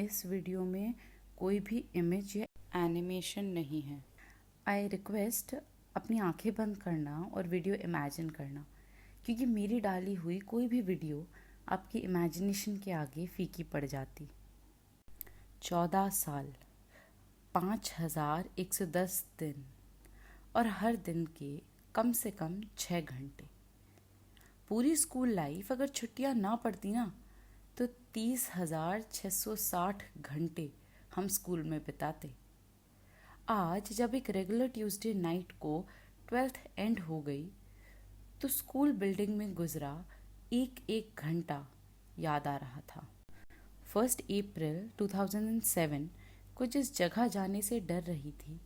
इस वीडियो में कोई भी इमेज या एनिमेशन नहीं है। आई रिक्वेस्ट अपनी आंखें बंद करना और वीडियो इमेजिन करना, क्योंकि मेरी डाली हुई कोई भी वीडियो आपकी इमेजिनेशन के आगे फीकी पड़ जाती। 14 साल, 5110 दिन और हर दिन के कम से कम 6 घंटे। पूरी स्कूल लाइफ अगर छुट्टियां ना पड़ती ना, तो 30,660 घंटे हम स्कूल में बिताते। आज जब एक रेगुलर ट्यूसडे नाइट को 12th एंड हो गई, तो स्कूल बिल्डिंग में गुजरा एक एक घंटा याद आ रहा था। 1 अप्रैल 2007 को जिस जगह जाने से डर रही थी,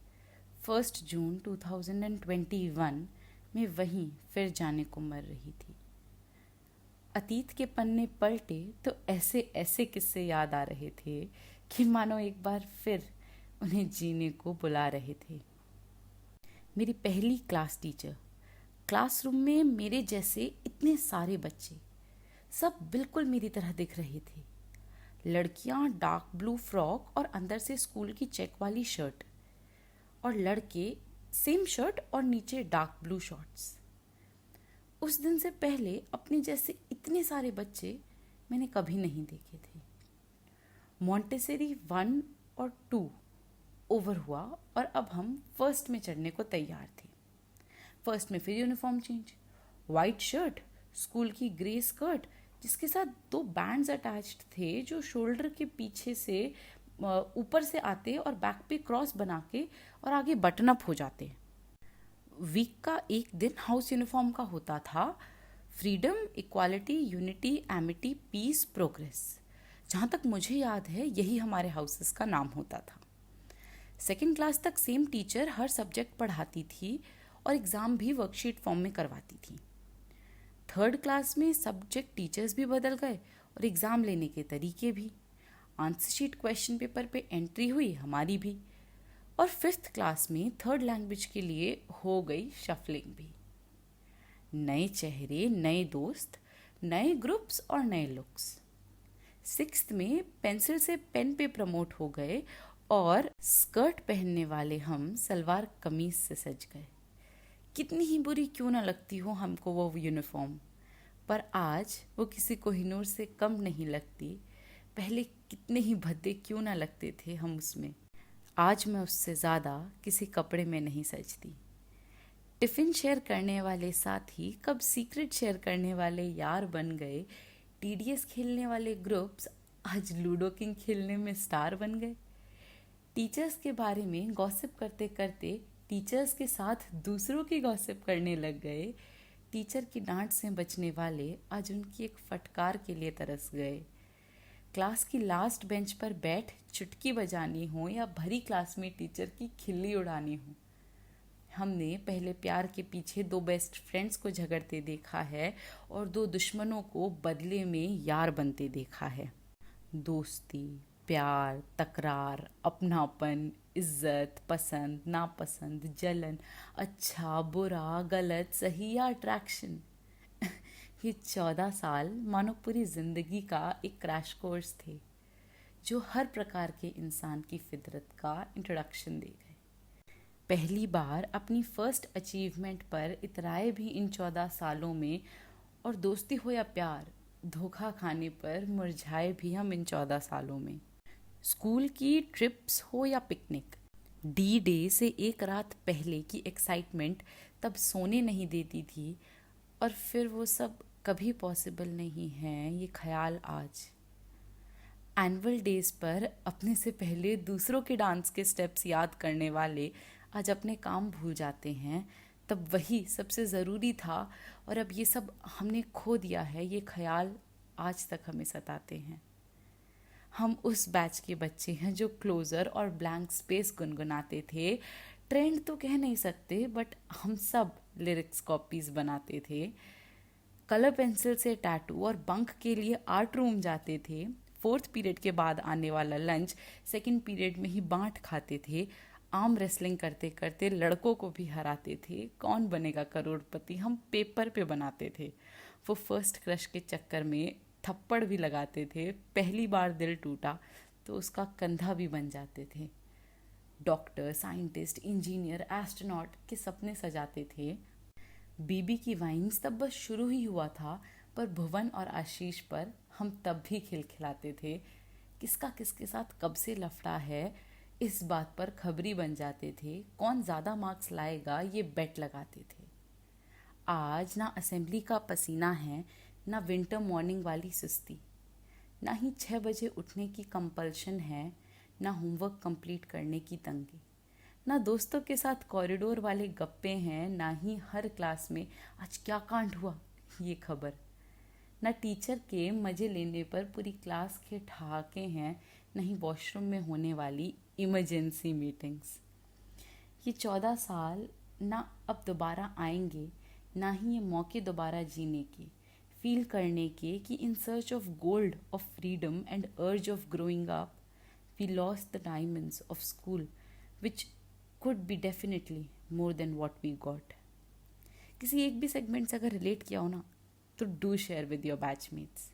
1 जून 2021 में वहीं फिर जाने को मर रही थी। अतीत के पन्ने पलटे तो ऐसे ऐसे किस्से याद आ रहे थे कि मानो एक बार फिर उन्हें जीने को बुला रहे थे। मेरी पहली क्लास टीचर, क्लासरूम में मेरे जैसे इतने सारे बच्चे, सब बिल्कुल मेरी तरह दिख रहे थे। लड़कियां डार्क ब्लू फ्रॉक और अंदर से स्कूल की चेक वाली शर्ट, और लड़के सेम शर्ट और नीचे डार्क ब्लू शॉर्ट्स। उस दिन से पहले अपने जैसे इतने सारे बच्चे मैंने कभी नहीं देखे थे। मॉन्टेसरी 1 और 2 ओवर हुआ और अब हम फर्स्ट में चढ़ने को तैयार थे। फर्स्ट में फिर uniform change, white shirt, school की ग्रे स्कर्ट जिसके साथ 2 बैंड्स अटैच्ड थे जो शोल्डर के पीछे से ऊपर से आते और बैक पे क्रॉस बना के और आगे बटन अप हो जाते। वीक का एक दिन हाउस यूनिफॉर्म का होता था, freedom, equality, unity, amity, peace, progress. जहाँ तक मुझे याद है यही हमारे हाउसेस का नाम होता था। 2nd क्लास तक सेम टीचर हर सब्जेक्ट पढ़ाती थी और एग्ज़ाम भी वर्कशीट फॉर्म में करवाती थी। 3rd क्लास में सब्जेक्ट टीचर्स भी बदल गए और एग्ज़ाम लेने के तरीके भी। आंसर शीट क्वेश्चन पेपर पे एंट्री हुई हमारी भी। और 5th क्लास में 3rd लैंग्वेज के लिए हो गई शफलिंग भी। नए चेहरे, नए दोस्त, नए ग्रुप्स और नए लुक्स। 6th में पेंसिल से पेन पे प्रमोट हो गए और स्कर्ट पहनने वाले हम सलवार कमीज से सज गए। कितनी ही बुरी क्यों ना लगती हो हमको वो यूनिफॉर्म, पर आज वो किसी कोहिनूर से कम नहीं लगती। पहले कितने ही भद्दे क्यों ना लगते थे हम उसमें, आज मैं उससे ज़्यादा किसी कपड़े में नहीं सजती। टिफ़िन शेयर करने वाले साथी कब सीक्रेट शेयर करने वाले यार बन गए। टीडीएस खेलने वाले ग्रुप्स आज लूडो किंग खेलने में स्टार बन गए। टीचर्स के बारे में गॉसिप करते करते टीचर्स के साथ दूसरों की गॉसिप करने लग गए। टीचर की डांट से बचने वाले आज उनकी एक फटकार के लिए तरस गए। क्लास की लास्ट बेंच पर बैठ चुटकी बजानी हो या भरी क्लास में टीचर की खिल्ली उड़ानी हो। हमने पहले प्यार के पीछे 2 बेस्ट फ्रेंड्स को झगड़ते देखा है और 2 दुश्मनों को बदले में यार बनते देखा है। दोस्ती, प्यार, तकरार, अपनापन, इज्जत, पसंद, नापसंद, जलन, अच्छा, बुरा, गलत, सही या अट्रैक्शन। ये 14 साल मानो पूरी जिंदगी का एक क्रैश कोर्स थे, जो हर प्रकार के इंसान की फितरत का इंट्रोडक्शन दे गए। पहली बार अपनी फर्स्ट अचीवमेंट पर इतराए भी इन 14 सालों में, और दोस्ती हो या प्यार, धोखा खाने पर मुरझाए भी हम इन 14 सालों में। स्कूल की ट्रिप्स हो या पिकनिक, डी डे से एक रात पहले की एक्साइटमेंट तब सोने नहीं देती थी, और फिर वो सब कभी पॉसिबल नहीं है ये ख्याल आज। एनुअल डेज पर अपने से पहले दूसरों के डांस के स्टेप्स याद करने वाले आज अपने काम भूल जाते हैं। तब वही सबसे ज़रूरी था, और अब ये सब हमने खो दिया है। ये ख्याल आज तक हमें सताते हैं। हम उस बैच के बच्चे हैं जो क्लोज़र और ब्लैंक स्पेस गुनगुनाते थे। ट्रेंड तो कह नहीं सकते, बट हम सब लिरिक्स कॉपीज़ बनाते थे। कलर पेंसिल से टैटू और बंक के लिए आर्ट रूम जाते थे। 4th पीरियड के बाद आने वाला लंच 2nd पीरियड में ही बांट खाते थे। आर्म रेसलिंग करते करते लड़कों को भी हराते थे। कौन बनेगा करोड़पति हम पेपर पे बनाते थे। वो फर्स्ट क्रश के चक्कर में थप्पड़ भी लगाते थे। पहली बार दिल टूटा तो उसका कंधा भी बन जाते थे। डॉक्टर, साइंटिस्ट, इंजीनियर, एस्ट्रोनॉट के सपने सजाते थे। बीबी की वाइन्स तब बस शुरू ही हुआ था, पर भुवन और आशीष पर हम तब भी खिलखिलाते थे। किसका किसके साथ कब से लफड़ा है, इस बात पर खबरी बन जाते थे। कौन ज़्यादा मार्क्स लाएगा ये बेट लगाते थे। आज ना असेंबली का पसीना है, ना विंटर मॉर्निंग वाली सुस्ती, ना ही 6 बजे उठने की कंपल्शन है, ना होमवर्क कंप्लीट करने की तंगी, ना दोस्तों के साथ कॉरिडोर वाले गप्पे हैं, ना ही हर क्लास में आज क्या कांड हुआ ये खबर, ना टीचर के मजे लेने पर पूरी क्लास के ठहाके हैं, नहीं वॉशरूम में होने वाली इमरजेंसी मीटिंग्स। ये 14 साल ना अब दोबारा आएंगे, ना ही ये मौके दोबारा जीने के, फील करने के कि in search of gold of freedom and urge of growing up we lost the diamonds of school which could be definitely more than what we got. किसी एक भी सेगमेंट से अगर रिलेट किया हो ना, तो do share with your batchmates.